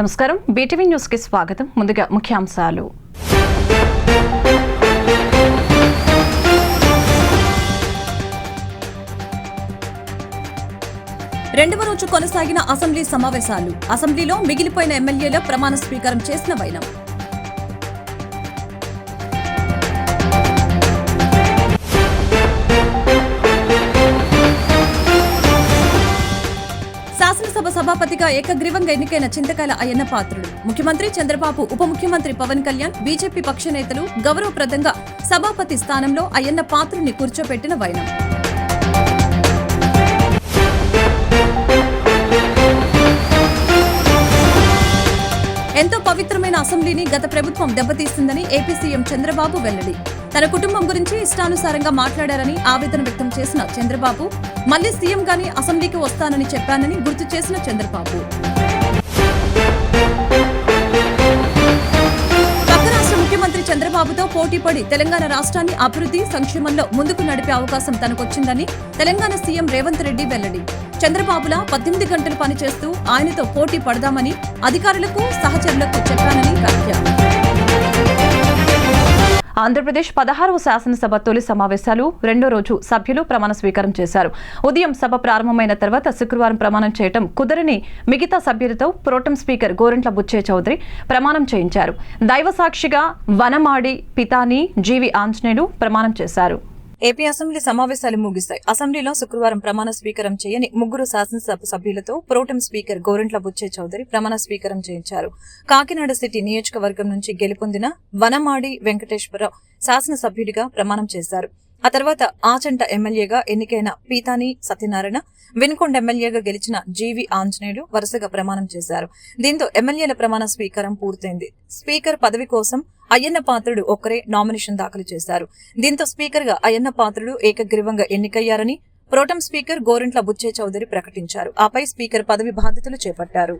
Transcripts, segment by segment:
నమస్కారం BTV news కి స్వాగతం. ముందుగా ముఖ్యాంశాలు. రెండవ రోజు కొనసాగిన అసెంబ్లీ సమావేశాలు. అసెంబ్లీలో మిగిలిపోయిన ఎమ్మెల్యేల ప్రమాణ స్వీకారం చేసిన వైనం. శాసనసభ సభాపతిగా ఏకగ్రీవంగా ఎన్నికైన చింతకాయల అయ్యన్న పాత్రుడు. ముఖ్యమంత్రి చంద్రబాబు, ఉప ముఖ్యమంత్రి పవన్ కళ్యాణ్, బీజేపీ పక్ష నేతలు గౌరవప్రదంగా సభాపతి స్థానంలో అయ్యన్న పాత్రుడిని కూర్చోపెట్టిన వైనం. ఎంతో పవిత్రమైన అసెంబ్లీని గత ప్రభుత్వం దెబ్బతీస్తుందని ఏపీ సీఎం చంద్రబాబు వెల్లడి. తన కుటుంబం గురించి ఇష్టానుసారంగా మాట్లాడారని ఆవేదన వ్యక్తం చేసిన చంద్రబాబు, మళ్లీ సీఎంగానే అసెంబ్లీకి వస్తానని చెప్పానని గుర్తు చేసిన చంద్రబాబు. పక్క రాష్ట్ర ముఖ్యమంత్రి చంద్రబాబుతో పోటీపడి తెలంగాణ రాష్ట్రాన్ని అభివృద్ధి సంక్షేమంలో ముందుకు నడిపే అవకాశం తనకొచ్చిందని తెలంగాణ సీఎం రేవంత్ రెడ్డి వెల్లడి. చంద్రబాబులా 18 గంటలు పనిచేస్తూ ఆయనతో పోటీ పడదామని అధికారులకు సహచరులకు చెప్పానని వ్యాఖ్య. ఆంధ్రప్రదేశ్ 16వ శాసనసభ తొలి సమావేశాలు రెండో రోజు సభ్యులు ప్రమాణ స్వీకారం చేశారు. ఉదయం సభ ప్రారంభమైన తర్వాత శుక్రవారం ప్రమాణం చేయడం కుదరని మిగతా సభ్యులతో ప్రోటెం స్పీకర్ గోరంట్ల బుచ్చే చౌదరి ప్రమాణం చేయించారు. దైవ సాక్షిగా వనమాడి పితాని జీవి ఆంజనేయులు ప్రమాణం చేశారు. ఏపీ అసెంబ్లీ సమావేశాలు ముగిశాయి. అసెంబ్లీలో శుక్రవారం ప్రమాణ స్వీకారం చేయని ముగ్గురు శాసనసభ సభ్యులతో ప్రోటెం స్పీకర్ గోరంట్ల బుచ్చే చౌదరి ప్రమాణ స్వీకారం చేయించారు. కాకినాడ సిటీ నియోజకవర్గం నుంచి గెలుపొందిన వనమాడి వెంకటేశ్వరరావు శాసనసభ్యుడిగా ప్రమాణం చేశారు. ఆ తర్వాత ఆచంట ఎమ్మెల్యేగా ఎన్నికైన పీతాని సత్యనారాయణ, వినుకొండ ఎమ్మెల్యేగా గెలిచిన జీవి ఆంజనేయులు వరుసగా ప్రమాణం చేశారు. దీంతో ఎమ్మెల్యేల ప్రమాణ స్వీకారం పూర్తయింది. స్పీకర్ పదవి కోసం అయ్యన్న పాత్రుడు ఒక్కరే నామినేషన్ దాఖలు చేశారు. దీంతో స్పీకర్ గా అయ్యన్న పాత్రుడు ఏకగ్రీవంగా ఎన్నికయ్యారని ప్రోటెం స్పీకర్ గోరంట్ల బుచ్చే చౌదరి ప్రకటించారు. ఆపై స్పీకర్ పదవి బాధ్యతలు చేపట్టారు.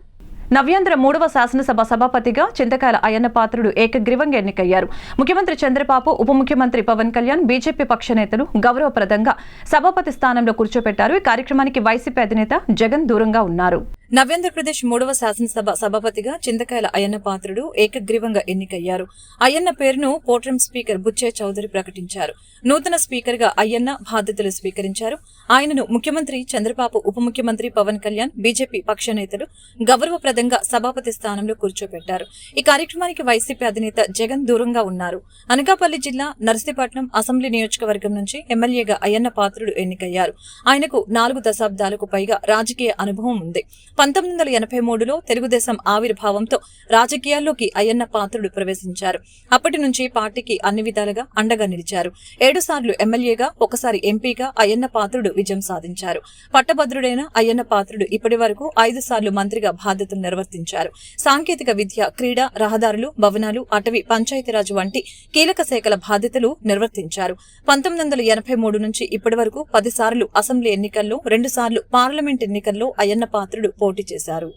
నవ్యాంధ్ర 3వ శాసనసభ సభాపతిగా చింతకాయల అయ్యన్న పాత్రుడు ఏకగ్రీవంగా ఎన్నికయ్యారు. ముఖ్యమంత్రి చంద్రబాబు, ఉప ముఖ్యమంత్రి పవన్ కళ్యాణ్, బీజేపీ పక్ష నేతలు గౌరవప్రదంగా సభాపతి స్థానంలో కూర్చోపెట్టారు. ఈ కార్యక్రమానికి వైసీపీ అధినేత జగన్ దూరంగా ఉన్నారు. నవ్యాంధ్రప్రదేశ్ 3వ శాసనసభ సభాపతిగా చింతకాయల అయ్యన్న పాత్రుడు ఏకగ్రీవంగా ఎన్నికయ్యారు. అయ్యన్న పేరును ప్రోటెం స్పీకర్ బుచ్చే చౌదరి ప్రకటించారు. నూతన స్పీకర్ గా అయ్యన్న బాధ్యతలు స్వీకరించారు. ఆయనను ముఖ్యమంత్రి చంద్రబాబు, ఉప ముఖ్యమంత్రి పవన్ కళ్యాణ్, బీజేపీ పక్ష నేతలు గౌరవప్రదంగా సభాపతి స్థానంలో కూర్చోబెట్టారు. ఈ కార్యక్రమానికి వైసీపీ అధినేత జగన్ దూరంగా ఉన్నారు. అనకాపల్లి జిల్లా నర్సీపట్నం అసెంబ్లీ నియోజకవర్గం నుంచి ఎమ్మెల్యేగా అయ్యన్న పాత్రుడు ఎన్నికయ్యారు. ఆయనకు 4 దశాబ్దాలకు పైగా రాజకీయ అనుభవం ఉంది. 1983లో తెలుగుదేశం ఆవిర్భావంతో రాజకీయాల్లోకి అయ్యన్న పాత్రుడు ప్రవేశించారు. అప్పటి నుంచి పార్టీకి అన్ని విధాలుగా అండగా నిలిచారు. 7 సార్లు ఎమ్మెల్యేగా, ఒకసారి ఎంపీగా అయ్యన్న పాత్రుడు విజయం సాధించారు. పట్టభద్రుడైన అయ్యన్న పాత్రుడు ఇప్పటి వరకు 5 సార్లు మంత్రిగా బాధ్యతలు నిర్వర్తించారు. సాంకేతిక విద్య, క్రీడా, రహదారులు, భవనాలు, అటవీ, పంచాయతీరాజు వంటి కీలక శాఖల బాధ్యతలు నిర్వర్తించారు. 1983 నుంచి ఇప్పటి వరకు 10 సార్లు అసెంబ్లీ ఎన్నికల్లో, 2 సార్లు పార్లమెంట్ ఎన్నికల్లో అయ్యన్న పాత్రుడు పోటీ చేశారు.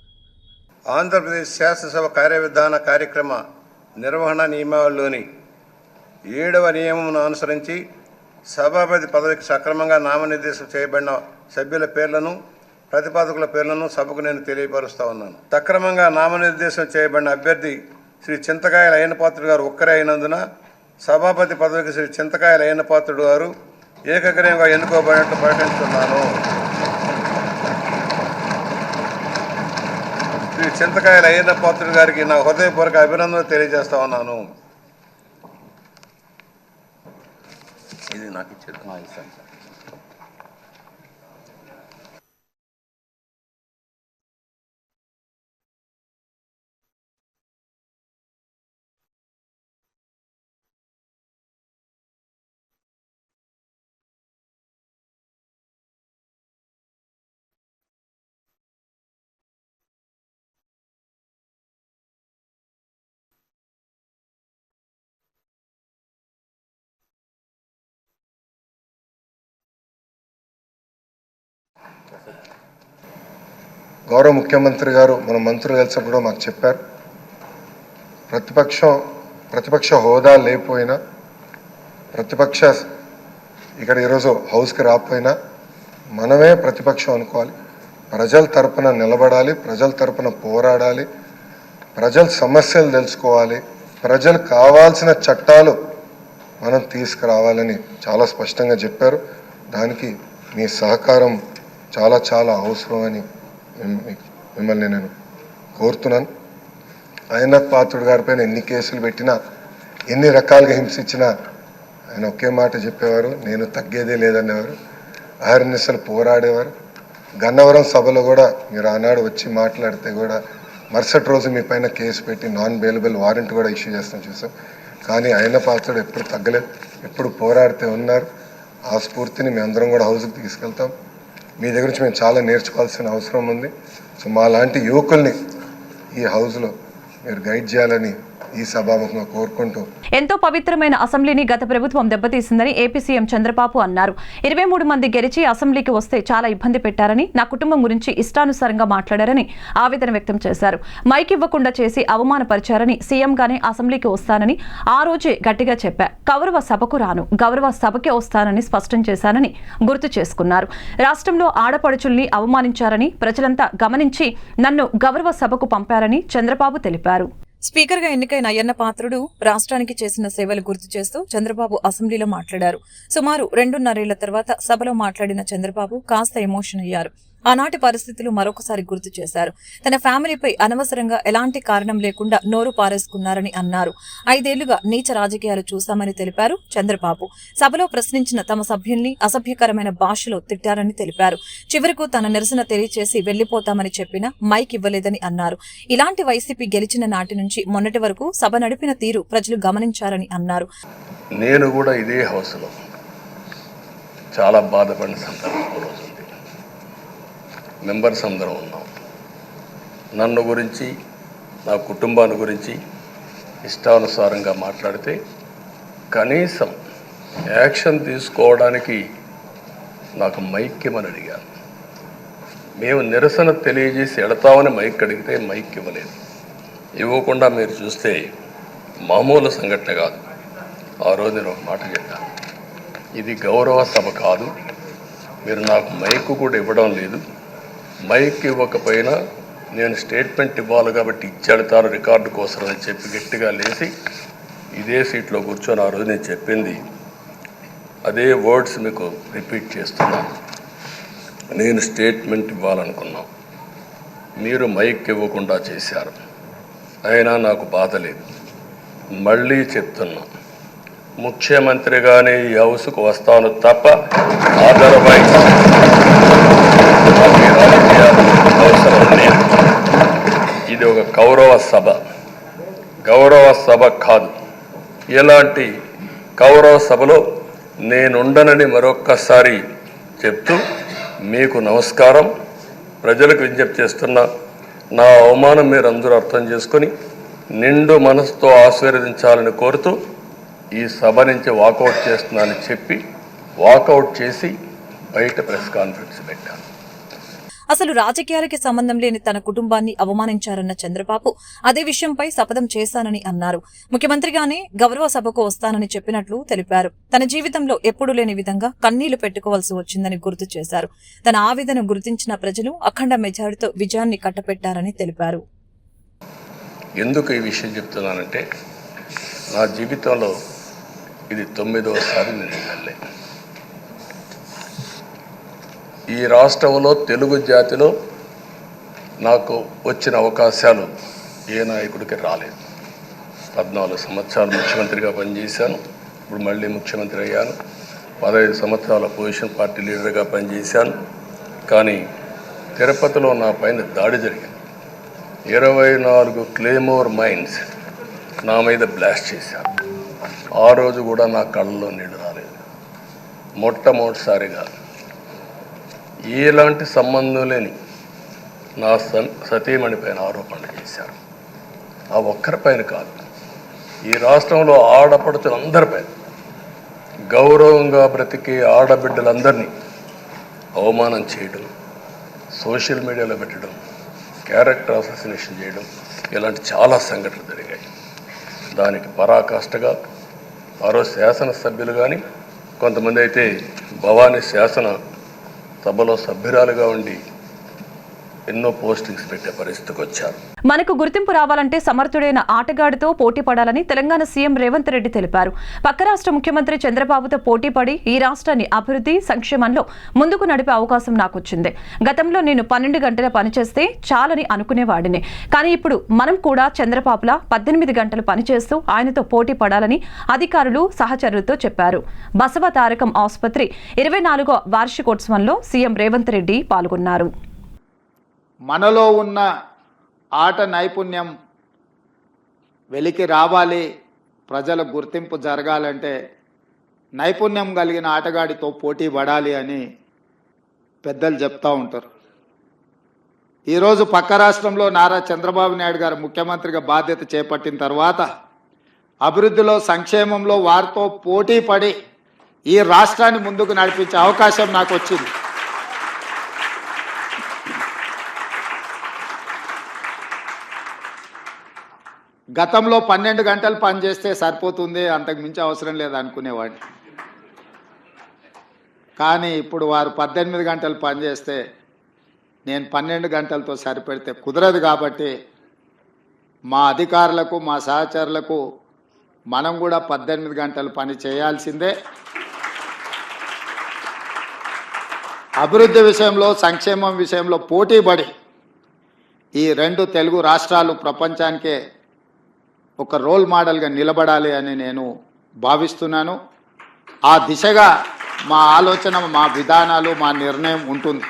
ఆంధ్రప్రదేశ్ శాసనసభ కార్యవిధాన కార్యక్రమ నిర్వహణ నియమావళిలోని 7వ నియమమును అనుసరించి సభాపతి పదవికి సక్రమంగా నామనిర్దేశం చేయబడిన సభ్యుల పేర్లను, ప్రతిపాదకుల పేర్లను సభకు నేను తెలియపరుస్తా ఉన్నాను. సక్రమంగా నామనిర్దేశం చేయబడిన అభ్యర్థి శ్రీ చింతకాయల అయ్యన్న పాత్రుడు గారు ఒక్కరే అయినందున సభాపతి పదవికి శ్రీ చింతకాయల అయ్యన్న పాత్రుడు గారు ఏకగ్రీవంగా ఎన్నుకోబడినట్లు ప్రకటిస్తున్నాను. శ్రీ చింతకాయల అయ్యన్న పాత్రుడు గారికి నా హృదయపూర్వక అభినందనలు తెలియజేస్తా ఉన్నాను. ఇది నాకు ఇచ్చేది. గౌరవ ముఖ్యమంత్రి గారు మన మంత్రులు కలిసినప్పుడు మాకు చెప్పారు, ప్రతిపక్ష హోదా లేకపోయినా, ప్రతిపక్ష ఇక్కడ ఈరోజు హౌస్కి రాకపోయినా మనమే ప్రతిపక్షం అనుకోవాలి. ప్రజల తరపున నిలబడాలి, ప్రజల తరపున పోరాడాలి, ప్రజల సమస్యలు తెలుసుకోవాలి, ప్రజలకు కావాల్సిన చట్టాలు మనం తీసుకురావాలని చాలా స్పష్టంగా చెప్పారు. దానికి మీ సహకారం చాలా చాలా అవసరమని మిమ్మల్ని నేను కోరుతున్నాను. అయ్యన్న పాత్రుడు గారిపైన ఎన్ని కేసులు పెట్టినా, ఎన్ని రకాలుగా హింసించినా ఆయన ఒకే మాట చెప్పేవారు, నేను తగ్గేదే లేదనేవారు. అహర్నిశలు పోరాడేవారు. గన్నవరం సభలో కూడా మీరు ఆనాడు వచ్చి మాట్లాడితే కూడా మరుసటి రోజు మీ పైన కేసు పెట్టి నాన్ బెయిలబుల్ వారెంట్ కూడా ఇష్యూ చేస్తాం చూసాం. కానీ అయ్యన్న పాత్రుడు ఎప్పుడు తగ్గలేదు, ఎప్పుడు పోరాడితే ఉన్నారు. ఆ స్ఫూర్తిని మేము అందరం కూడా హౌస్కి తీసుకెళ్తాం. మీ దగ్గర నుంచి మేము చాలా నేర్చుకోవాల్సిన అవసరం ఉంది. సో మా లాంటి యువకుల్ని ఈ హౌస్లో మీరు గైడ్ చేయాలని ఈ సభాముఖంగా కోరుకుంటూ, ఎంతో పవిత్రమైన అసెంబ్లీని గత ప్రభుత్వం దెబ్బతీసిందని ఏపీ సీఎం చంద్రబాబు అన్నారు. 23 మంది గెలిచి అసెంబ్లీకి వస్తే చాలా ఇబ్బంది పెట్టారని, నా కుటుంబం గురించి ఇష్టానుసారంగా మాట్లాడారని ఆవేదన వ్యక్తం చేశారు. మైక్ ఇవ్వకుండా చేసి అవమానపరిచారని, సీఎంగానే అసెంబ్లీకి వస్తానని ఆ రోజే గట్టిగా చెప్పా. గౌరవ సభకు రాను, గౌరవ సభకే వస్తానని స్పష్టం చేశానని గుర్తు చేసుకున్నారు. రాష్ట్రంలో ఆడపడుచుల్ని అవమానించారని ప్రజలంతా గమనించి నన్ను గౌరవ సభకు పంపారని చంద్రబాబు తెలిపారు. స్పీకర్ గా ఎన్నికైన అయ్యన్న పాత్రుడు రాష్ట్రానికి చేసిన సేవలు గుర్తు చేస్తూ చంద్రబాబు అసెంబ్లీలో మాట్లాడారు. సుమారు 2.5 ఏళ్ల తర్వాత సభలో మాట్లాడిన చంద్రబాబు కాస్త ఎమోషన్ అయ్యారు. ఆనాటి పరిస్థితులు మరొకసారి గుర్తు చేశారు. తన ఫ్యామిలీపై అనవసరంగా ఎలాంటి కారణం లేకుండా నోరు పారేసుకున్నారని అన్నారు. 5 ఏళ్లుగా నీచ రాజకీయాలు చూశామని తెలిపారు చంద్రబాబు. సభలో ప్రశ్నించిన తమ సభ్యుల్ని అసభ్యకరమైన భాషలో తిట్టారని తెలిపారు. చివరకు తన నిరసన తెలియచేసి వెళ్లిపోతామని చెప్పినా మైక్ ఇవ్వలేదని అన్నారు. ఇలాంటి వైసీపీ గెలిచిన నాటి నుంచి మొన్నటి వరకు సభ నడిపిన తీరు ప్రజలు గమనించారని అన్నారు. నేను కూడా ఇదే హౌస్లో చాలా బాధపడిన సందర్భం రోజు మెంబర్స్ అందరం ఉన్నాం. నన్ను గురించి, నా కుటుంబాన్ని గురించి ఇష్టానుసారంగా మాట్లాడితే కనీసం యాక్షన్ తీసుకోవడానికి నాకు మైక్ ఇవ్వమని అడిగాను. మేము నిరసన తెలియజేసి ఎడతామని మైక్ అడిగితే మైక్ ఇవ్వలేదు. ఇవ్వకుండా మీరు చూస్తే మామూలు సంఘటన కాదు. ఆ రోజు నేను ఒక మాట చెప్పాను, ఇది గౌరవ సభ కాదు, మీరు నాకు మైక్ కూడా ఇవ్వడం లేదు. మైక్ ఇవ్వకపోయినా నేను స్టేట్మెంట్ ఇవ్వాలి కాబట్టి ఇచ్చెడతాను రికార్డు కోసం అని చెప్పి గట్టిగా లేచి ఇదే సీట్లో కూర్చొని ఆ రోజు నేను చెప్పింది అదే వర్డ్స్ మీకు రిపీట్ చేస్తున్నాను. నేను స్టేట్మెంట్ ఇవ్వాలనుకున్నాం, మీరు మైక్ ఇవ్వకుండా చేశారు. అయినా నాకు బాధ లేదు. మళ్ళీ చెప్తున్నా, ముఖ్యమంత్రిగానే ఈ హౌస్కు వస్తాను తప్ప అదర్వైజ్ అవసరం లేదు. ఇది ఒక గౌరవ సభ, గౌరవ సభ కాదు. ఇలాంటి గౌరవ సభలో నేనుండనని మరొక్కసారి చెప్తూ మీకు నమస్కారం. ప్రజలకు విజ్ఞప్తి చేస్తున్నా, నా అవమానం మీరు అందరూ అర్థం చేసుకొని నిండు మనసుతో ఆశీర్వదించాలని కోరుతూ ఈ సభ నుంచి వాకౌట్ చేస్తున్నానని చెప్పి వాకౌట్ చేసి బయట ప్రెస్ కాన్ఫరెన్స్ పెట్టాను. అసలు రాజకీయాలకి సంబంధం లేని తన కుటుంబాన్ని అవమానించారన్న చంద్రబాబు అదే విషయంపై శపథం చేశానని అన్నారు. ముఖ్యమంత్రిగానే గౌరవ సభకు వస్తానని చెప్పినట్లు తెలిపారు. తన జీవితంలో ఎప్పుడూ లేని విధంగా కన్నీళ్లు పెట్టుకోవాల్సి వచ్చిందని గుర్తు చేశారు. తన ఆవేదన గుర్తించిన ప్రజలు అఖండ మెజారిటీతో విజయాన్ని కట్టపెట్టారని తెలిపారు. ఎందుకు ఈ విషయం చెప్తున్నానంటే, నా జీవితంలో ఇది 9వసారి నేను ఎమ్మెల్యే. ఈ రాష్ట్రంలో తెలుగు జాతిలో నాకు వచ్చిన అవకాశాలు ఏ నాయకుడికి రాలేదు. 14 సంవత్సరాలు ముఖ్యమంత్రిగా పనిచేశాను. ఇప్పుడు మళ్ళీ ముఖ్యమంత్రి అయ్యాను. 15 సంవత్సరాల పొజిషన్ పార్టీ లీడర్గా పనిచేశాను. కానీ తిరుపతిలో నా పైన దాడి జరిగింది. 24 క్లేమోర్ మైన్స్ నా మీద బ్లాస్ట్ చేశారు. ఆ రోజు కూడా నా కళ్ళలో నీళ్ళు రాలేదు. మొట్టమొదటిసారిగా ఎలాంటి సంబంధం లేని నా సతీమణి పైన ఆరోపణలు చేశారు. ఆ ఒక్కరిపైన కాదు, ఈ రాష్ట్రంలో ఆడపడుచులందరిపైన, గౌరవంగా బ్రతికే ఆడబిడ్డలందరినీ అవమానం చేయడం, సోషల్ మీడియాలో పెట్టడం, క్యారెక్టర్ అసాసినేషన్ చేయడం, ఇలాంటి చాలా సంఘటనలు జరిగాయి. దానికి పరాకాష్ఠగా ఆ రోజు శాసనసభ్యులు కానీ, కొంతమంది అయితే భవానీ శాసన సభలో సభ్యురాలుగా ఉండి ఎన్నో పోస్టింగ్స్ పెట్టే పరిస్థితికి వచ్చారు. మనకు గుర్తింపు రావాలంటే సమర్థుడైన ఆటగాడితో పోటీ పడాలని తెలంగాణ సీఎం రేవంత్ రెడ్డి తెలిపారు. పక్క రాష్ట్ర ముఖ్యమంత్రి చంద్రబాబుతో పోటీ పడి ఈ రాష్ట్రాన్ని అభివృద్ధి సంక్షేమంలో ముందుకు నడిపే అవకాశం నాకొచ్చింది. గతంలో నేను 12 గంటల పనిచేస్తే చాలని అనుకునేవాడిని. కానీ ఇప్పుడు మనం కూడా చంద్రబాబులా 18 గంటలు పనిచేస్తూ ఆయనతో పోటీ పడాలని అధికారులు సహచరులతో చెప్పారు. బసవ తారకం ఆసుపత్రి 24వ వార్షికోత్సవంలో సీఎం రేవంత్ రెడ్డి పాల్గొన్నారు. మనలో ఉన్న ఆట నైపుణ్యం వెలికి రావాలి, ప్రజల గుర్తింపు జరగాలంటే నైపుణ్యం కలిగిన ఆటగాడితో పోటీ పడాలి అని పెద్దలు చెప్తూ ఉంటారు. ఈరోజు పక్క రాష్ట్రంలో నారా చంద్రబాబు నాయుడు గారు ముఖ్యమంత్రిగా బాధ్యత చేపట్టిన తర్వాత అభివృద్ధిలో సంక్షేమంలో వారితో పోటీ పడి ఈ రాష్ట్రాన్ని ముందుకు నడిపించే అవకాశం నాకు వచ్చింది. గతంలో 12 గంటలు పనిచేస్తే సరిపోతుంది, అంతకు మించి అవసరం లేదు అనుకునేవాడిని. కానీ ఇప్పుడు వారు 18 గంటలు పనిచేస్తే నేను 12 గంటలతో సరిపెడితే కుదరదు. కాబట్టి మా అధికారులకు మా సహచరులకు మనం కూడా 18 గంటలు పని చేయాల్సిందే. అభివృద్ధి విషయంలో సంక్షేమం విషయంలో పోటీపడి ఈ 2 తెలుగు రాష్ట్రాలు ప్రపంచానికే ఒక రోల్ మోడల్గా నిలబడాలి అని నేను భావిస్తున్నాను. ఆ దిశగా మా ఆలోచన, మా విధానాలు, మా నిర్ణయం ఉంటుంది.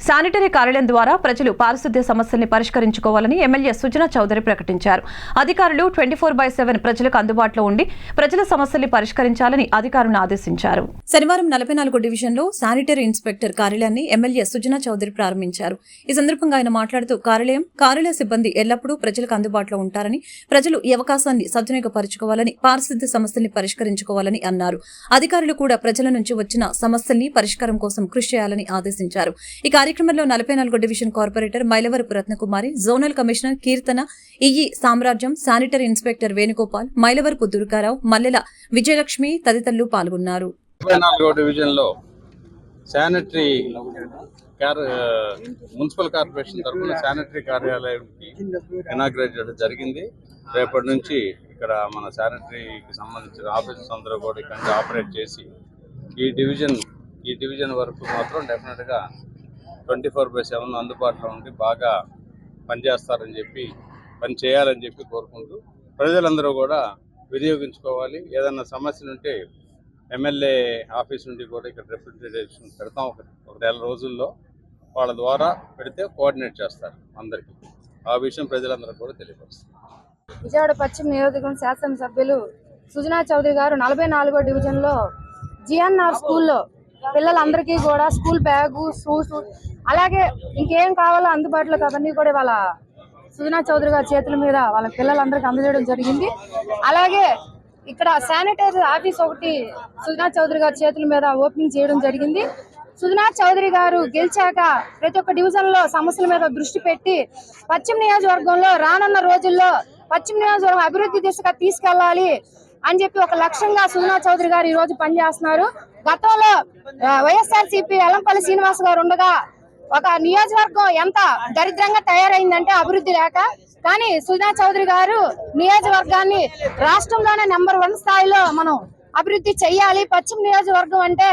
శానిటరీ కార్యాలయం ద్వారా ప్రజలు పారిశుద్ధ్య సమస్యల్ని పరిష్కరించుకోవాలని ఎమ్మెల్యే సుజనా చౌదరి ప్రకటించారు. అధికారులు 24/7 ప్రజలకు అందుబాటులో ఉండి ప్రజల సమస్యల్ని పరిష్కరించాలని అధికారులను ఆదేశించారు. శనివారం 44 డివిజన్లో శానిటరీ ఇన్స్పెక్టర్ కార్యాలయాన్ని ఎమ్మెల్యే సుజనా చౌదరి ప్రారంభించారు. ఈ సందర్భంగా ఆయన మాట్లాడుతూ కార్యాలయ సిబ్బంది ఎల్లప్పుడూ ప్రజలకు అందుబాటులో ఉంటారని, ప్రజలు ఈ అవకాశాన్ని సద్వినియోగపరచుకోవాలని, పారిశుద్ధ్య సమస్యల్ని పరిష్కరించుకోవాలని అన్నారు. అధికారులు కూడా ప్రజల నుంచి వచ్చిన సమస్యల్ని పరిష్కారం కోసం కృషి చేయాలని ఆదేశించారు. ఈ కార్యక్రమంలో 44 division corporator Mylavarapu Ratnakumari, zonal commissioner Keerthana, EE Samrajyam, sanitary inspector Venugopal, Mylavarapu Durgarao, Mallela Vijayalakshmi తదితరులు పాల్గొన్నారు. 44వ డివిజన్లో శానిటరీ మున్సిపల్ కార్పొరేషన్ తరఫున శానిటరీ కార్యాలయానికి ఇనాగ్రేట్ చేయడం జరిగింది. రేపటి నుంచి ఇక్కడ మన శానిటరీకి సంబంధించిన ఆఫీసర్స్ అందరూ కూడా ఇక్కడ ఆపరేట్ చేసి ఈ డివిజన్ వరకు మాత్రం డెఫినెట్గా 24/7 అందుబాటులో ఉండి బాగా పనిచేస్తారని చెప్పి, పని చేయాలని చెప్పి కోరుకుంటూ ప్రజలందరూ కూడా వినియోగించుకోవాలి. ఏదన్నా సమస్యలు ఉంటే ఎమ్మెల్యే ఆఫీస్ నుండి కూడా ఇక్కడ రిప్రజెంటేషన్ పెడతాం. ఒక నెల రోజుల్లో వాళ్ళ ద్వారా పెడితే కోఆర్డినేట్ చేస్తారు అందరికీ. ఆ విషయం ప్రజలందరూ కూడా తెలియపరుస్తారు. విజయవాడ పశ్చిమ నియోజకవర్గం శాసనసభ్యులు సుజనా చౌదరి గారు 44వ డివిజన్లో జిఎన్ఆర్ స్కూల్లో పిల్లలందరికీ కూడా స్కూల్ బ్యాగు, షూస్, అలాగే ఇంకేం కావాలో అందుబాటులోకి అవన్నీ కూడా వాళ్ళ సుజనా చౌదరి గారి చేతుల మీద వాళ్ళ పిల్లలందరికీ అందజేయడం జరిగింది. అలాగే ఇక్కడ శానిటరీ ఆఫీస్ ఒకటి సుజనా చౌదరి గారి చేతుల మీద ఓపెనింగ్ చేయడం జరిగింది. సుజనా చౌదరి గారు గెలిచాక ప్రతి ఒక్క డివిజన్లో సమస్యల మీద దృష్టి పెట్టి పశ్చిమ నియోజకవర్గంలో రానున్న రోజుల్లో పశ్చిమ నియోజకవర్గం అభివృద్ధి దిశగా తీసుకెళ్లాలి అని చెప్పి ఒక లక్ష్యంగా సుజనా చౌదరి గారు ఈ రోజు పనిచేస్తున్నారు. గతంలో వైఎస్ఆర్సీపీ ఎల్లంపల్లి శ్రీనివాస్ గారు ఉండగా ఒక నియోజకవర్గం ఎంత దరిద్రంగా తయారైందంటే అభివృద్ధి లేక, కానీ సుజనా చౌదరి గారు నియోజకవర్గాన్ని రాష్ట్రంలోనే నెంబర్ 1 స్థాయిలో మనం అభివృద్ధి చెయ్యాలి, పశ్చిమ నియోజకవర్గం అంటే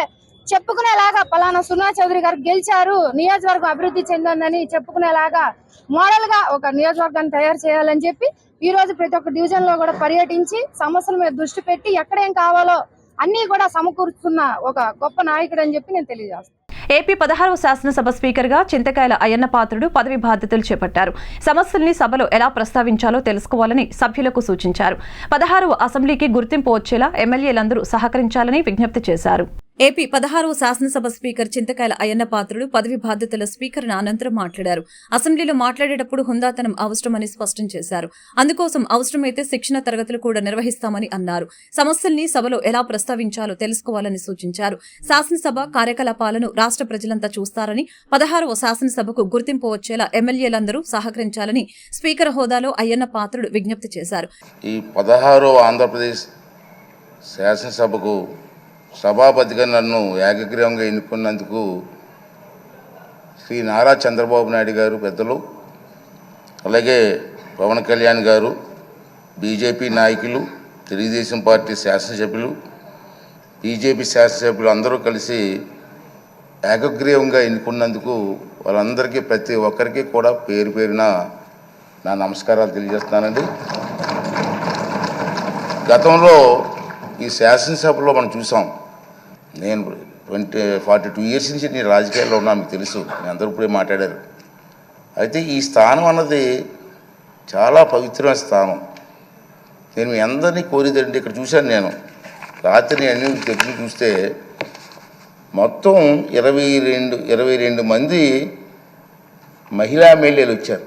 చెప్పుకునేలాగా పలానా సుజనా చౌదరి గారు గెలిచారు, నియోజకవర్గం అభివృద్ధి చెందిందని చెప్పుకునేలాగా మోడల్ గా ఒక నియోజకవర్గాన్ని తయారు చేయాలని చెప్పి ఈ రోజు ప్రతి ఒక్క డివిజన్ లో కూడా పర్యటించి సమస్యల మీద దృష్టి పెట్టి ఎక్కడేం కావాలో అన్ని కూడా సమకూరుస్తున్న ఒక గొప్ప నాయకుడు అని చెప్పి నేను తెలియజేస్తాను. ఏపీ 16వ శాసనసభ స్పీకర్గా చింతకాయల అయ్యన్న పాత్రుడు పదవి బాధ్యతలు చేపట్టారు. సమస్యల్ని సభలో ఎలా ప్రస్తావించాలో తెలుసుకోవాలని సభ్యులకు సూచించారు. 16వ అసెంబ్లీకి గుర్తింపు వచ్చేలా ఎమ్మెల్యేలందరూ సహకరించాలని విజ్ఞప్తి చేశారు. ఏపీ 16వ శాసనసభ స్పీకర్ చింతకాయల అయ్యన్న పాత్రుడు పదవి బాధ్యతల స్పీకర్ అనంతరం మాట్లాడారు. అసెంబ్లీలో మాట్లాడేటప్పుడు హుందాతనం అవసరమని స్పష్టం చేశారు. అందుకోసం అవసరమైతే శిక్షణ తరగతులు కూడా నిర్వహిస్తామని అన్నారు. సమస్యల్ని సభలో ఎలా ప్రస్తావించాలో తెలుసుకోవాలని సూచించారు. శాసనసభ కార్యకలాపాలను రాష్ట్ర ప్రజలంతా చూస్తారని, 16వ శాసనసభకు గుర్తింపు వచ్చేలా ఎమ్మెల్యేలందరూ సహకరించాలని స్పీకర్ హోదాలో అయ్యన్న పాత్రుడు విజ్ఞప్తి చేశారు. ఈ 16వ ఆంధ్రప్రదేశ్ శాసనసభకు సభాపతిగా నన్ను ఏకగ్రీవంగా ఎన్నుకున్నందుకు శ్రీ నారా చంద్రబాబు నాయుడు గారు పెద్దలు, అలాగే పవన్ కళ్యాణ్ గారు, బీజేపీ నాయకులు, తెలుగుదేశం పార్టీ శాసనసభ్యులు, బీజేపీ శాసనసభ్యులు అందరూ కలిసి ఏకగ్రీవంగా ఎన్నుకున్నందుకు వాళ్ళందరికీ ప్రతి ఒక్కరికి కూడా పేరు పేరున నా నమస్కారాలు తెలియజేస్తున్నానండి. గతంలో ఈ శాసనసభలో మనం చూసాం, నేను 42 ఇయర్స్ నుంచి నేను రాజకీయాల్లో ఉన్నా, మీకు తెలుసు, మీ అందరూ ఇప్పుడే మాట్లాడారు. అయితే ఈ స్థానం అన్నది చాలా పవిత్రమైన స్థానం. నేను మీ అందరినీ కోరేదండి, ఇక్కడ చూశాను నేను రాత్రి అన్ని దగ్గర చూస్తే మొత్తం 22 మంది మహిళా ఎమ్మెల్యేలు వచ్చారు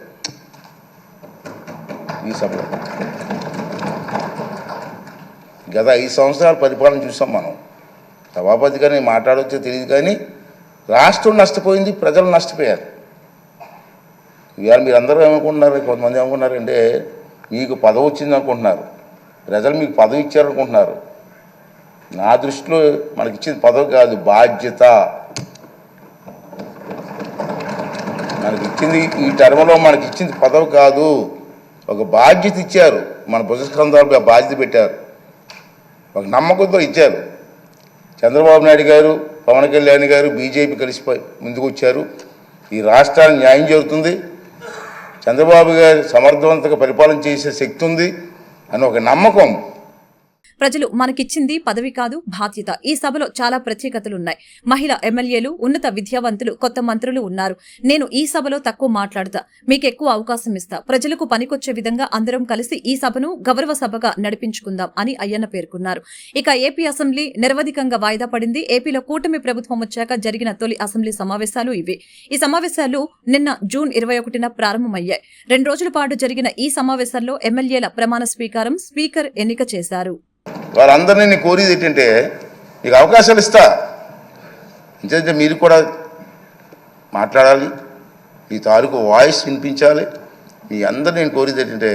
ఈ సభలో. గత 5 సంవత్సరాల పరిపాలన చూసాం మనం. సభాపతిగా నేను మాట్లాడవచ్చో తెలియదు, కానీ రాష్ట్రం నష్టపోయింది, ప్రజలు నష్టపోయారు. ఇవాళ మీరు అందరూ ఏమనుకుంటున్నారు, కొంతమంది ఏమనుకుంటున్నారంటే మీకు పదవి వచ్చింది అనుకుంటున్నారు, ప్రజలు మీకు పదవి ఇచ్చారనుకుంటున్నారు. నా దృష్టిలో మనకి ఇచ్చింది పదవి కాదు, బాధ్యత. మనకి ఇచ్చింది ఈ టర్మ్లో మనకి ఇచ్చింది పదవి కాదు, ఒక బాధ్యత ఇచ్చారు. మన భుజస్కంధాలకు ఆ బాధ్యత పెట్టారు, ఒక నమ్మకంతో ఇచ్చారు. చంద్రబాబు నాయుడు గారు, పవన్ కళ్యాణ్ గారు, బీజేపీ కలిసిపోయి ముందుకు వచ్చారు. ఈ రాష్ట్రానికి న్యాయం జరుగుతుంది, చంద్రబాబు గారు సమర్థవంతంగా పరిపాలన చేసే శక్తి ఉంది అని ఒక నమ్మకం. ప్రజలు మనకిచ్చింది పదవి కాదు, బాధ్యత. ఈ సభలో చాలా ప్రత్యేకతలున్నాయి. మహిళా ఎమ్మెల్యేలు, ఉన్నత విద్యావంతులు, కొత్త మంత్రులు ఉన్నారు. నేను ఈ సభలో తక్కువ మాట్లాడతా, మీకు ఎక్కువ అవకాశం ఇస్తా. ప్రజలకు పనికొచ్చే విధంగా అందరం కలిసి ఈ సభను గౌరవ సభగా నడిపించుకుందాం అని అయ్యన్న పేర్కొన్నారు. ఇక ఏపీ అసెంబ్లీ నిరవధికంగా వాయిదా పడింది. ఏపీలో కూటమి ప్రభుత్వం వచ్చాక జరిగిన తొలి అసెంబ్లీ సమావేశాలు ఇవే. ఈ సమావేశాలు నిన్న జూన్ 21న ప్రారంభమయ్యాయి. 2 రోజుల పాటు జరిగిన ఈ సమావేశాల్లో ఎమ్మెల్యేల ప్రమాణ స్వీకారం స్పీకర్ ఎన్నిక చేశారు. వాళ్ళందరినీ నేను కోరేది ఏంటంటే, మీకు అవకాశాలు ఇస్తా, ఎందుకంటే మీరు కూడా మాట్లాడాలి, మీ తాలూకు వాయిస్ వినిపించాలి. మీ అందరు నేను కోరేది ఏంటంటే,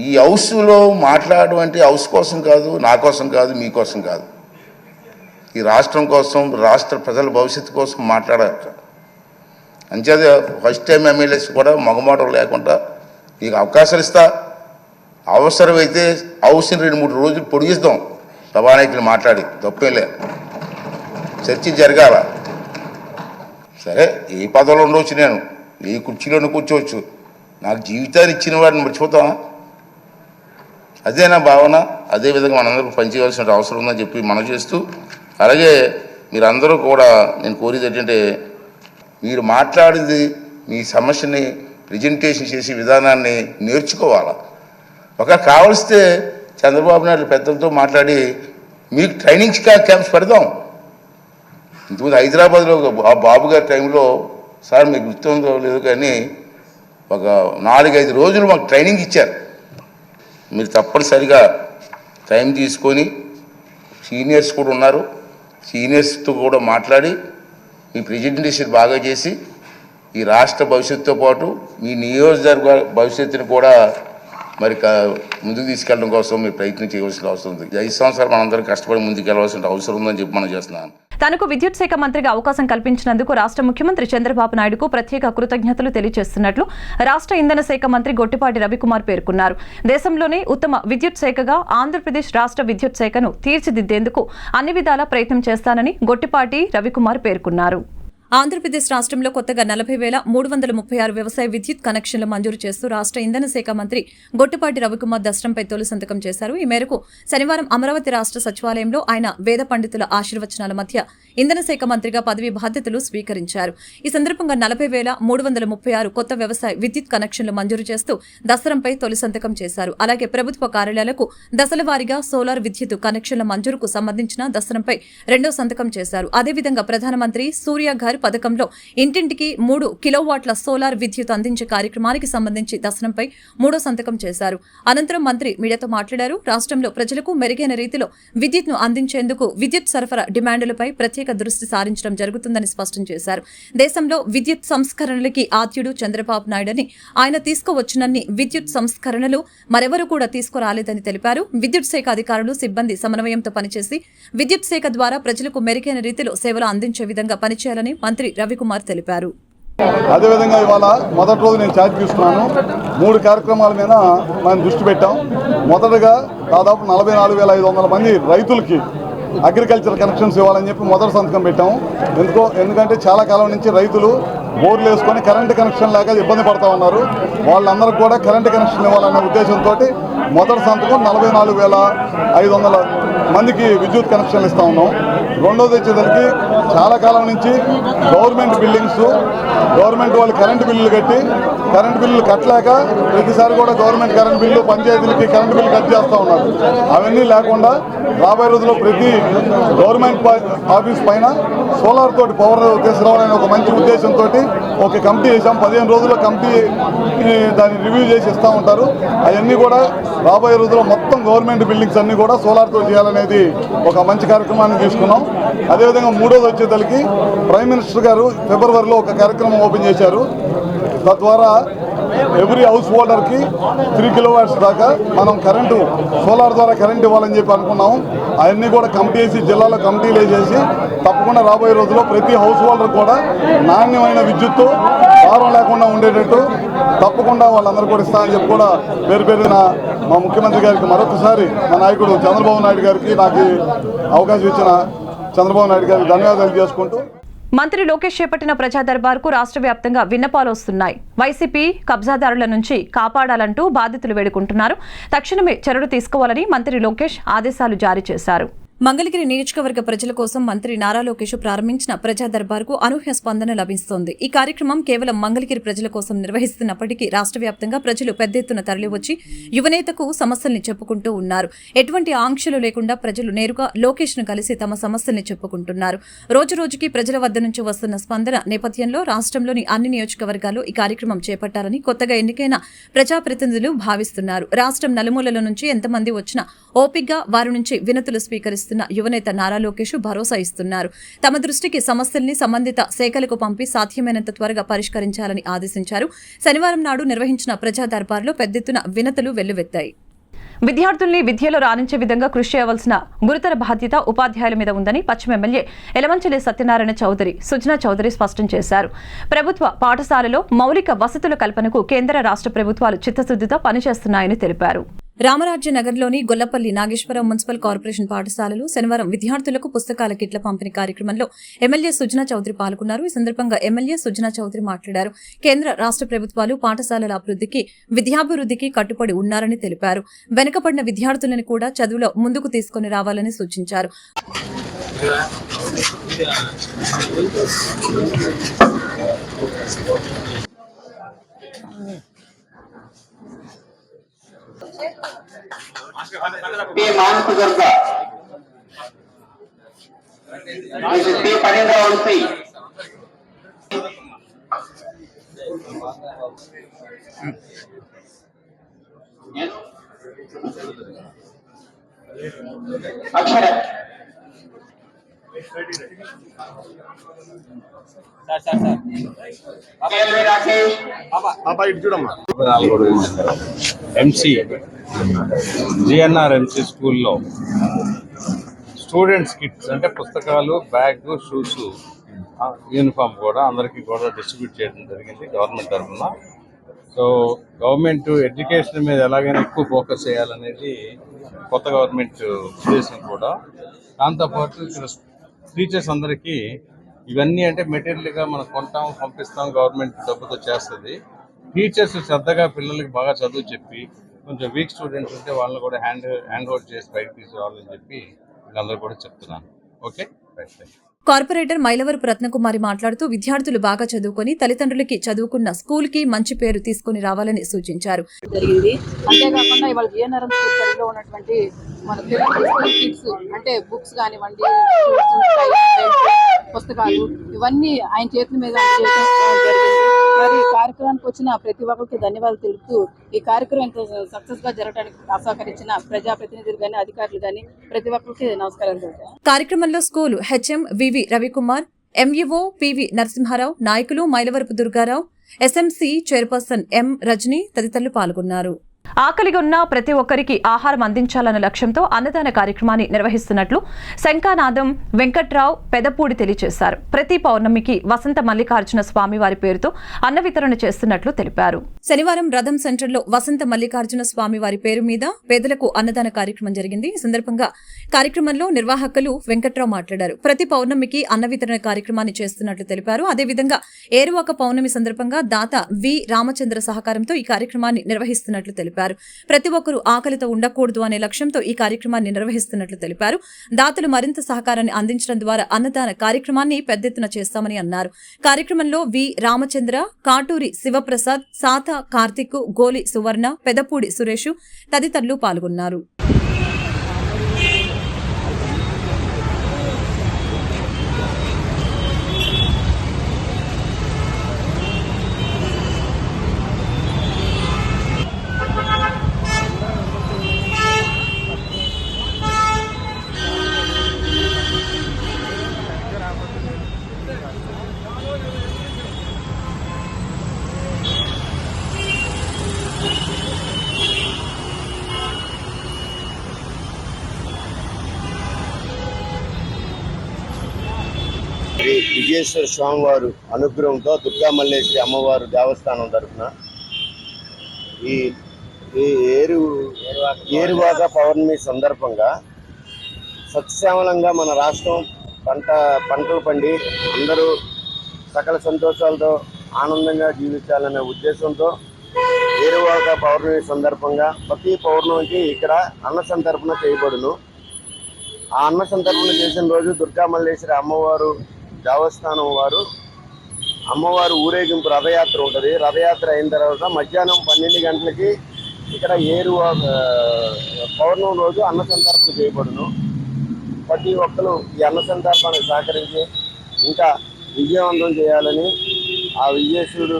ఈ హౌస్లో మాట్లాడడం అంటే హౌస్ కోసం కాదు, నా కోసం కాదు, మీకోసం కాదు, ఈ రాష్ట్రం కోసం, రాష్ట్ర ప్రజల భవిష్యత్తు కోసం మాట్లాడాలి. అంచేత ఫస్ట్ టైం ఎమ్మెల్యేస్ కూడా మగమాటలు లేకుండా మీకు అవకాశాలు ఇస్తా. అవసరమైతే హౌస్ని 2-3 రోజులు పొడిగిస్తాం, సభానాయకులు మాట్లాడి, తప్పేలే, చర్చ జరగాల. సరే, ఏ పదవిలో ఉండవచ్చు, నేను ఏ కుర్చీలోనే కూర్చోవచ్చు, నాకు జీవితాన్ని ఇచ్చిన వాడిని మర్చిపోతామా? అదే నా భావన. అదేవిధంగా మనందరూ పనిచేయవలసిన అవసరం ఉందని చెప్పి మనం చేస్తూ, అలాగే మీరందరూ కూడా నేను కోరేది ఏంటంటే, మీరు మాట్లాడింది మీ సమస్యని ప్రజెంటేషన్ చేసే విధానాన్ని నేర్చుకోవాలా. ఒక కావలిస్తే చంద్రబాబు నాయుడు పెద్దలతో మాట్లాడి మీకు ట్రైనింగ్ క్యాంప్స్ పెడదాం. ఇంతకుముందు హైదరాబాద్లో ఆ బాబు గారి టైంలో, సార్ మీకు గుర్తుందో లేదు కానీ, ఒక 4-5 రోజులు మాకు ట్రైనింగ్ ఇచ్చారు. మీరు తప్పనిసరిగా టైం తీసుకొని, సీనియర్స్ కూడా ఉన్నారు, సీనియర్స్తో కూడా మాట్లాడి మీ ప్రెజెంటేషన్ బాగా చేసి ఈ రాష్ట్ర భవిష్యత్తుతో పాటు మీ నియోజకవర్గ భవిష్యత్తుని కూడా మరి ముందుకు తీసుకెళ్ళడం కోసం మీరు ప్రయత్నం చేయవలసిన అవసరం ఉంది. 5 సంవత్సరాలు మనందరం కష్టపడి ముందుకెళ్లవలసిన అవసరం ఉందని చెప్పి మనం చేస్తున్నాను. తనకు విద్యుత్ శాఖ మంత్రిగా అవకాశం కల్పించినందుకు రాష్ట్ర ముఖ్యమంత్రి చంద్రబాబు నాయుడుకు ప్రత్యేక కృతజ్ఞతలు తెలియజేస్తున్నట్లు రాష్ట్ర ఇంధన శాఖ మంత్రి గొట్టిపాటి రవికుమార్ పేర్కొన్నారు. దేశంలోనే ఉత్తమ విద్యుత్ శాఖగా ఆంధ్రప్రదేశ్ రాష్ట్ర విద్యుత్ శాఖను తీర్చిదిద్దేందుకు అన్ని విధాలా ప్రయత్నం చేస్తానని గొట్టిపాటి రవికుమార్ పేర్కొన్నారు. ఆంధ్రప్రదేశ్ రాష్ట్రంలో కొత్తగా 40,336 వ్యవసాయ విద్యుత్ కనెక్షన్లు మంజూరు చేస్తూ రాష్ట్ర ఇంధన శాఖ మంత్రి గొట్టిపాటి రవికుమార్ దస్త్రంపై తొలి సంతకం చేశారు. ఈ మేరకు శనివారం అమరావతి రాష్ట్ర సచివాలయంలో ఆయన వేద పండితుల ఆశీర్వచనాల మధ్య ఇంధన శాఖ మంత్రిగా పదవీ బాధ్యతలు స్వీకరించారు. ఈ సందర్భంగా 40,336 కొత్త వ్యవసాయ విద్యుత్ కనెక్షన్లు మంజూరు చేస్తూ దస్త్రంపై తొలి సంతకం చేశారు. అలాగే ప్రభుత్వ కార్యాలయాలకు దశల వారీగా సోలార్ విద్యుత్ కనెక్షన్ల మంజూరుకు సంబంధించిన దస్త్రంపై 2వ సంతకం చేశారు. అదేవిధంగా ప్రధానమంత్రి సూర్యఘర్ పథకంలో ఇంటింటికి 3 కిలోవాట్ల సోలార్ విద్యుత్ అందించే కార్యక్రమానికి సంబంధించి దస్త్రంపై 3వ సంతకం చేశారు. అనంతరం మంత్రి మీడియాతో మాట్లాడారు. రాష్ట్రంలో ప్రజలకు మెరుగైన రీతిలో విద్యుత్ను అందించేందుకు విద్యుత్ సరఫరా డిమాండ్లపై ప్రత్యేక దృష్టి సారించడం జరుగుతుందని స్పష్టం చేశారు. దేశంలో విద్యుత్ సంస్కరణలకి ఆద్యుడు చంద్రబాబు నాయుడని, ఆయన తీసుకువచ్చినన్ని విద్యుత్ సంస్కరణలు మరెవరూ కూడా తీసుకురాలేదని తెలిపారు. విద్యుత్ శాఖ అధికారులు, సిబ్బంది సమన్వయంతో పనిచేసి విద్యుత్ శాఖ ద్వారా ప్రజలకు మెరుగైన రీతిలో సేవలు అందించే విధంగా పనిచేయాలని మంత్రి రవికుమార్ తెలిపారు. అదేవిధంగా ఇవాళ మొదటి రోజు నేను ఛార్జ్ తీసుకున్నాను. 3 కార్యక్రమాల మీద మనం దృష్టి పెట్టాం. మొదటగా దాదాపు 44,500 మంది రైతులకి అగ్రికల్చర్ కనెక్షన్స్ ఇవ్వాలని చెప్పి మొదటి సంతకం పెట్టాము. ఎందుకంటే చాలా కాలం నుంచి రైతులు బోర్లు వేసుకొని కరెంటు కనెక్షన్ లేక ఇబ్బంది పడుతూ ఉన్నారు. వాళ్ళందరికీ కూడా కరెంటు కనెక్షన్ ఇవ్వాలనే ఉద్దేశంతో మొదటి సంతకం 44,500 మందికి విద్యుత్ కనెక్షన్లు ఇస్తూ ఉన్నాం. రెండోది వచ్చేసరికి చాలా కాలం నుంచి గవర్నమెంట్ బిల్డింగ్స్ గవర్నమెంట్ వాళ్ళు కరెంటు బిల్లులు కట్టి కరెంటు బిల్లులు కట్టలేక ప్రతిసారి కూడా గవర్నమెంట్ కరెంటు బిల్లు పంచాయతీలకి కరెంటు బిల్లు కట్ చేస్తూ ఉన్నారు. అవన్నీ లేకుండా రాబోయే రోజుల్లో ప్రతి గవర్నమెంట్ ఆఫీస్ పైన సోలార్ తోటి పవర్ తీసుకురావాలనే ఒక మంచి ఉద్దేశంతో ఒక కమిటీ వేసాం. 15 రోజుల్లో కమిటీ దాన్ని రివ్యూ చేసి ఇస్తూ ఉంటారు. అవన్నీ కూడా రాబోయే రోజుల్లో మొత్తం గవర్నమెంట్ బిల్డింగ్స్ అన్నీ కూడా సోలార్ తోటి చేయాలనేది ఒక మంచి కార్యక్రమాన్ని తీసుకున్నాం. అదేవిధంగా మూడోది వచ్చేసరికి ప్రైమ్ మినిస్టర్ గారు ఫిబ్రవరిలో ఒక కార్యక్రమం ఓపెన్ చేశారు. తద్వారా ఎవ్రీ హౌస్ హోల్డర్కి 3 కిలోవాట్స్ దాకా మనం కరెంటు సోలార్ ద్వారా కరెంట్ ఇవ్వాలని చెప్పి అనుకున్నాము. అవన్నీ కూడా కమిటీ వేసి జిల్లాలో కమిటీలు వేసేసి తప్పకుండా రాబోయే రోజుల్లో ప్రతి హౌస్ హోల్డర్ కూడా నాణ్యమైన విద్యుత్తు భారం లేకుండా ఉండేటట్టు తప్పకుండా వాళ్ళందరూ కూడా ఇస్తామని చెప్పి కూడా పేరున మా ముఖ్యమంత్రి గారికి మరొకసారి మా నాయకుడు చంద్రబాబు నాయుడు గారికి నాకు అవకాశం ఇచ్చిన చంద్రబాబు నాయుడు గారికి ధన్యవాదాలు చేసుకుంటూ మంత్రి లోకేష్ చేపట్టిన ప్రజా దర్బార్కు రాష్ట్ర వ్యాప్తంగా విన్నపాలు వస్తున్నాయి. వైసీపీ కబ్జాదారుల నుంచి కాపాడాలంటూ బాధితులు వేడుకుంటున్నారు. తక్షణమే చర్యలు తీసుకోవాలని మంత్రి లోకేష్ ఆదేశాలు జారీ చేశారు. మంగళగిరి నియోజకవర్గ ప్రజల కోసం మంత్రి నారా లోకేష్ ప్రారంభించిన ప్రజా దర్బార్కు అనూహ్య స్పందన లభిస్తోంది. ఈ కార్యక్రమం కేవలం మంగళగిరి ప్రజల కోసం నిర్వహిస్తున్నప్పటికీ రాష్ట్ర వ్యాప్తంగా ప్రజలు పెద్ద ఎత్తున తరలివచ్చి యువనేతకు సమస్యల్ని చెప్పుకుంటూ ఉన్నారు. ఎటువంటి ఆంక్షలు లేకుండా ప్రజలు నేరుగా లోకేష్ ను కలిసి తమ సమస్యల్ని చెప్పుకుంటున్నారు. రోజురోజుకి ప్రజల వద్ద నుంచి వస్తున్న స్పందన నేపథ్యంలో రాష్ట్రంలోని అన్ని నియోజకవర్గాల్లో ఈ కార్యక్రమం చేపట్టారని కొత్తగా ఎన్నికైన ప్రజాప్రతినిధులు భావిస్తున్నారు. రాష్ట్రం నలుమూలల నుంచి ఎంతమంది వచ్చినా ఓపిగ్గా వారి నుంచి వినతులు స్వీకరిస్తున్న యువనేత నారా లోకేష్ భరోసా ఇస్తున్నారు. తమ దృష్టికి సమస్యల్ని సంబంధిత శాఖలకు పంపి సాధ్యమైనంత త్వరగా పరిష్కరించాలని ఆదేశించారు. శనివారం నాడు నిర్వహించిన ప్రజా దర్బార్లో పెద్ద ఎత్తున వినతులు వెల్లువెత్తాయి. విద్యార్థుల్ని విద్యలో రాణించే విధంగా కృషి చేయవలసిన గురుతర బాధ్యత ఉపాధ్యాయుల మీద ఉందని పశ్చిమ ఎమ్మెల్యే ఎలమంచిలి సత్యనారాయణ చౌదరి సుజనా చౌదరి స్పష్టం చేశారు. ప్రభుత్వ పాఠశాలలో మౌలిక వసతుల కల్పనకు కేంద్ర రాష్ట్ర ప్రభుత్వాలు చిత్తశుద్ధితో పనిచేస్తున్నాయని తెలిపారు. రామరాజ్యనగర్లోని గొల్లపల్లి నాగేశ్వరరావు మున్సిపల్ కార్పొరేషన్ పాఠశాలలో శనివారం విద్యార్థులకు పుస్తకాల కిట్ల పంపిణీ కార్యక్రమంలో ఎమ్మెల్యే సుజనా చౌదరి పాల్గొన్నారు. ఈ సందర్భంగా ఎమ్మెల్యే సుజనా చౌదరి మాట్లాడారు. కేంద్ర రాష్ట్ర ప్రభుత్వాలు పాఠశాలల అభివృద్ధికి విద్యాభివృద్ధికి కట్టుబడి ఉన్నారని తెలిపారు. వెనుకబడిన విద్యార్థులను కూడా చదువులో ముందుకు తీసుకుని రావాలని సూచించారు. ఎంసీ జిఎన్ఆర్ఎంసీ స్కూల్లో స్టూడెంట్స్ కిట్స్ అంటే పుస్తకాలు, బ్యాగ్, షూస్, యూనిఫామ్ కూడా అందరికీ కూడా డిస్ట్రిబ్యూట్ చేయడం జరిగింది గవర్నమెంట్ తరఫున. సో గవర్నమెంట్ ఎడ్యుకేషన్ మీద ఎలాగైనా ఎక్కువ ఫోకస్ చేయాలనేది కొత్త గవర్నమెంట్ ఉద్దేశం కూడా. దాంతోపాటు ఇక్కడ టీచర్స్ అందరికీ ఇవన్నీ అంటే మెటీరియల్గా మనం కొంటాం, పంపిస్తాం, గవర్నమెంట్ డబ్బుతో చేస్తుంది. టీచర్స్ శ్రద్ధగా పిల్లలకి బాగా చదువు చెప్పి కొంచెం వీక్ స్టూడెంట్స్ ఉంటే వాళ్ళని కూడా హ్యాండ్ హోల్డ్ చేసి బయటకు తీసుకురావాలని చెప్పి వీళ్ళందరూ కూడా చెప్తున్నాను. Okay, right. Corporator Mylavarapu Ratnakumari మాట్లాడుతూ విద్యార్థులు బాగా చదువుకొని తల్లిదండ్రులకి చదువుకున్న స్కూల్ కి మంచి పేరు తీసుకుని రావాలని సూచించారు. జరిగింది. అంతేకాకుండా ఇవాళ జిఎన్ఆర్ఎం స్కూల్ పరిధిలో ఉన్నటువంటి మన కిట్స్ అంటే బుక్స్ కానివ్వండి, పుస్తకాలు ఇవన్నీ ఆయన చేతుల మీద జరిగింది. మరి ఈ కార్యక్రమానికి వచ్చిన ప్రతి ఒక్కరికి ధన్యవాదాలు తెలుపుతూ ఈ కార్యక్రమం ఎంతో సక్సెస్ గా జరగడానికి సహకరించిన ప్రజాప్రతినిధులు గాని అధికారులు గాని ప్రతి ఒక్కరికి నమస్కారాలు తెలుపుతారు. కార్యక్రమంలో స్కూల్ హెచ్ఎం వివి రవికుమార్, ఎంఈఓ పివి నరసింహారావు, నాయకులు మైలవరపు దుర్గారావు, ఎస్ఎంసీ చైర్పర్సన్ ఎం రజని తదితరులు పాల్గొన్నారు. ఆకలిగా ఉన్న ప్రతి ఒక్కరికి ఆహారం అందించాలన్న లక్ష్యంతో అన్నదాన కార్యక్రమాన్ని నిర్వహిస్తున్నట్లు శంఖానాదం వెంకట్రావు పెదపూడి తెలియజేశారు. ప్రతి పౌర్ణమికి వసంత మల్లికార్జున స్వామి వారి పేరుతో అన్న వితరణ చేస్తున్నట్లు తెలిపారు. శనివారం రథం సెంటర్లో వసంత మల్లికార్జున స్వామి వారి పేరు మీద పేదలకు అన్నదాన కార్యక్రమం జరిగింది. ఈ సందర్భంగా కార్యక్రమంలో నిర్వాహకులు వెంకట్రావు మాట్లాడారు. ప్రతి పౌర్ణమికి అన్న వితరణ కార్యక్రమాన్ని చేస్తున్నట్లు తెలిపారు. అదేవిధంగా ఏరువాక పౌర్ణమి సందర్భంగా దాత వి రామచంద్ర సహకారంతో ఈ కార్యక్రమాన్ని నిర్వహిస్తున్నట్లు తెలిపారు. ప్రతి ఒక్కరూ ఆకలితో ఉండకూడదు అనే లక్ష్యంతో ఈ కార్యక్రమాన్ని నిర్వహిస్తున్నట్లు తెలిపారు. దాతలు మరింత సహకారాన్ని అందించడం ద్వారా అన్నదాన కార్యక్రమాన్ని పెద్ద ఎత్తున చేస్తామని అన్నారు. కార్యక్రమంలో వి రామచంద్ర, కాటూరి శివప్రసాద్, సాత కార్తిక్, గోలి సువర్ణ, పెదపూడి సురేష్ తదితరులు పాల్గొన్నారు. శ్రీ విజయేశ్వర స్వామివారు అనుగ్రహంతో దుర్గా మల్లేశ్వరి అమ్మవారు దేవస్థానం తరఫున ఈ ఏరువాక పౌర్ణమి సందర్భంగా సత్యశ్యామలంగా మన రాష్ట్రం పంటలు పండి అందరూ సకల సంతోషాలతో ఆనందంగా జీవించాలనే ఉద్దేశంతో ఏరువాక పౌర్ణమి సందర్భంగా ప్రతి పౌర్ణమికి ఇక్కడ అన్న సంతర్పణ చేయబడును. ఆ అన్న సంతర్పణ చేసిన రోజు దుర్గా మల్లేశ్వరి అమ్మవారు దేవస్థానం వారు అమ్మవారు ఊరేగింపు రథయాత్ర ఉంటుంది. రథయాత్ర అయిన తర్వాత మధ్యాహ్నం 12 గంటలకి ఇక్కడ పౌర్ణమి రోజు అన్న సంతర్పణ చేయబడును. ప్రతి ఒక్కరు ఈ అన్న సంతర్పణకు సహకరించి ఇంకా విజయవంతం చేయాలని ఆ విజయేశ్వరుడు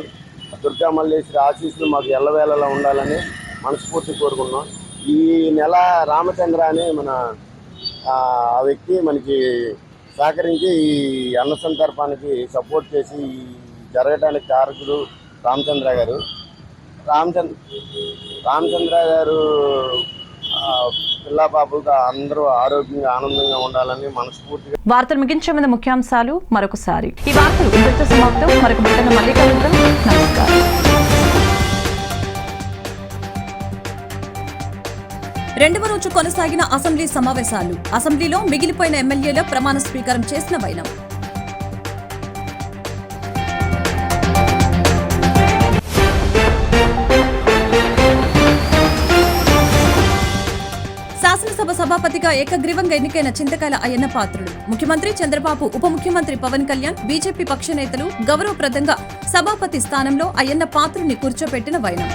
దుర్గా మల్లేశ్వరి ఆశీస్సులు మాకు ఎల్లవేళలా ఉండాలని మనస్ఫూర్తి కోరుకున్నాం. ఈ నెల రామచంద్ర అని మన ఆ వ్యక్తి మనకి సహకరించి ఈ అన్న సంతర్పానికి సపోర్ట్ చేసి జరగడానికి కారకుడు రామచంద్ర గారు. రామచంద్ర గారు పిల్లా పాపలతో అందరూ ఆరోగ్యంగా ఆనందంగా ఉండాలని మనస్ఫూర్తిగా. వార్తలు ముగించే ముందు ముఖ్యాంశాలు మరొకసారి. ఈ వార్తలు ఇంతటితో సమాప్తం. మరొక బిడ్డను మళ్ళీ కలుద్దాం. నమస్కారం. రెండవ రోజు కొనసాగిన అసెంబ్లీ సమావేశాలు. అసెంబ్లీలో మిగిలిపోయిన ఎమ్మెల్యేల ప్రమాణ స్వీకారం చేసిన వైనం. శాసనసభ సభాపతిగా ఏకగ్రీవంగా ఎన్నికైన చింతకాయల అయ్యన్న పాత్రుడు. ముఖ్యమంత్రి చంద్రబాబు, ఉప ముఖ్యమంత్రి పవన్ కళ్యాణ్, బీజేపీ పక్ష నేతలు గౌరవప్రదంగా సభాపతి స్థానంలో అయ్యన్న పాత్రుడిని కూర్చోపెట్టిన వైనం.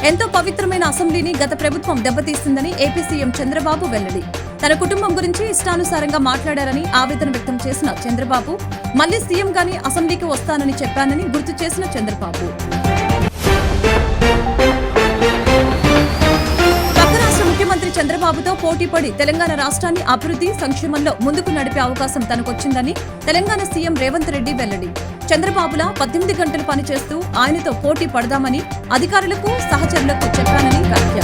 ఎంతో పవిత్రమైన అసెంబ్లీని గత ప్రభుత్వం దెబ్బతీస్తుందని ఏపీ సీఎం చంద్రబాబు వెల్లడి. తన కుటుంబం గురించి ఇష్టానుసారంగా మాట్లాడారని ఆవేదన వ్యక్తం చేసిన చంద్రబాబు, మళ్లీ సీఎంగానే అసెంబ్లీకి వస్తానని చెప్పానని గుర్తు చేసిన చంద్రబాబు. పక్క రాష్ట్ర ముఖ్యమంత్రి చంద్రబాబుతో పోటీపడి తెలంగాణ రాష్ట్రాన్ని అభివృద్ధి సంక్షేమంలో ముందుకు నడిపే అవకాశం తనకొచ్చిందని తెలంగాణ సీఎం రేవంత్ రెడ్డి వెల్లడి. చంద్రబాబులా 18 గంటలు పనిచేస్తూ ఆయనతో పోటీ పడదామని అధికారులకు, సహచరులకు చెప్పానని వ్యాఖ్య.